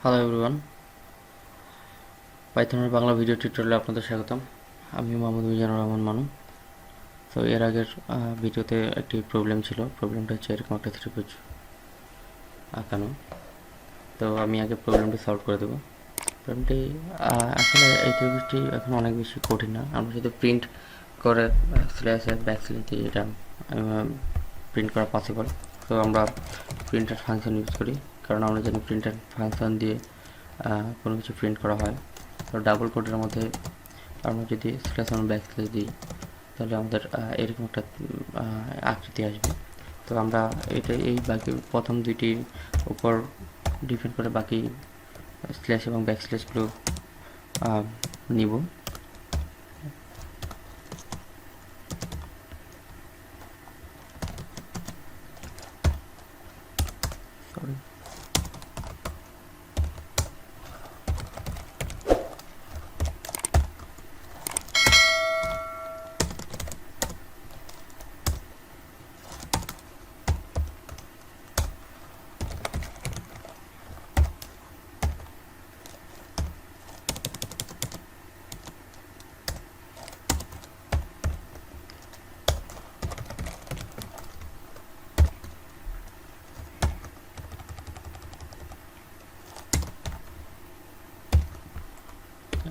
Hello everyone, পাইথনের Bangla video টিউটোরিয়ালে আপনাদের স্বাগতম। আমি মোহাম্মদ মিজানুর রহমান মানু। তো এর আগের ভিডিওতে একটি প্রবলেম ছিল। প্রবলেমটা হচ্ছে এরকম একটা ত্রিভুজ আঁকানো। তো আমি আগে প্রবলেমটি সলভ করে দেবো। প্রবলেমটি আসলে এই ত্রিভুজটি এখন অনেক বেশি কঠিন না। আমরা যদি প্রিন্ট করে স্ল্যাশ ব্যাক স্ল্যাশ দিয়ে এটা প্রিন্ট করা পসিবল। তো আমরা প্রিন্টার ফাংশন ইউজ করি, কারণ আমরা জানি প্রিন্টার ফাংশন দিয়ে কোনো কিছু প্রিন্ট করা হয়। তো ডাবল কোটের মধ্যে আমরা যদি স্ল্যাশ আমরা ব্যাক স্ল্যাশ দিই, তাহলে আমাদের এরকম একটা আকৃতি আসবে। তো আমরা এই বাকি প্রথম দুইটির উপর ডিপেন্ড করে বাকি স্ল্যাশ এবং ব্যাক স্ল্যাশগুলো নিব। সরি,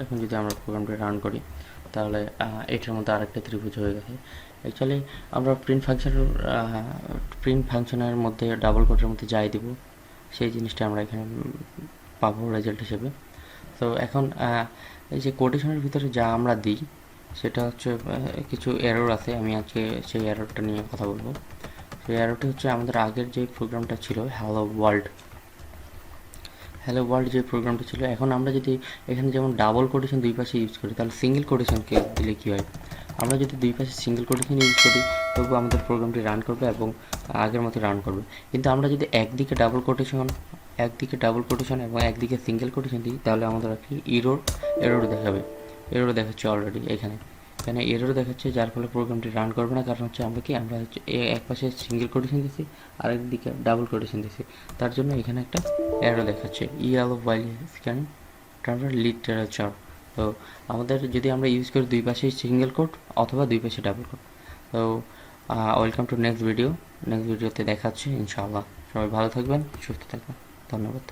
এখন যদি আমরা প্রোগ্রামটি রান করি, তাহলে এটার মধ্যে আরেকটা ত্রিভুজ হয়ে গেছে। অ্যাকচুয়ালি আমরা প্রিন্ট ফাংশনের মধ্যে ডাবল কোটের মধ্যে যাই দিব, সেই জিনিসটা আমরা এখানে পাবো রেজাল্ট হিসেবে। তো এখন এই যে কোটেশনের ভিতরে যা আমরা দিই, সেটা হচ্ছে কিছু এরর আছে। আমি আজকে সেই এররটা নিয়ে কথা বলবো। সেই এররটি হচ্ছে আমাদের আগের যে প্রোগ্রামটা ছিল হ্যালো ওয়ার্ল্ড যে প্রোগ্রামটা ছিল, এখন আমরা যদি এখানে যেমন ডাবল কোটেশন দুই পাশে ইউজ করি, তাহলে সিঙ্গেল কোটেশনকে দিলে কী হয়? আমরা যদি দুই পাশে সিঙ্গেল কোটেশন ইউজ করি, তবু আমাদের প্রোগ্রামটি রান করবে এবং আগের মতো রান করবে। কিন্তু আমরা যদি একদিকে ডাবল কোটেশন এবং একদিকে সিঙ্গেল কোটেশন দিই, তাহলে আমাদের আর কি এরর দেখাবে। এরর দেখাচ্ছে অলরেডি এখানে এরর দেখাচ্ছে, যার ফলে প্রোগ্রামটি রান করবে না। কারণ হচ্ছে আমরা হচ্ছে এক পাশে সিঙ্গেল কোটেশন দিচ্ছি, আরেকদিকে ডাবল কোটেশন দিচ্ছি। তার জন্য এখানে একটা এরর দেখাচ্ছে while scanning লিটারেচার। তো আমাদের যদি আমরা ইউজ করি দুই পাশে সিঙ্গেল কোট অথবা দুই পাশে ডাবল কোট। তো ওয়েলকাম টু নেক্সট ভিডিওতে দেখাচ্ছি ইনশাআল্লাহ। সবাই ভালো থাকবেন, সুস্থ থাকবেন। ধন্যবাদ।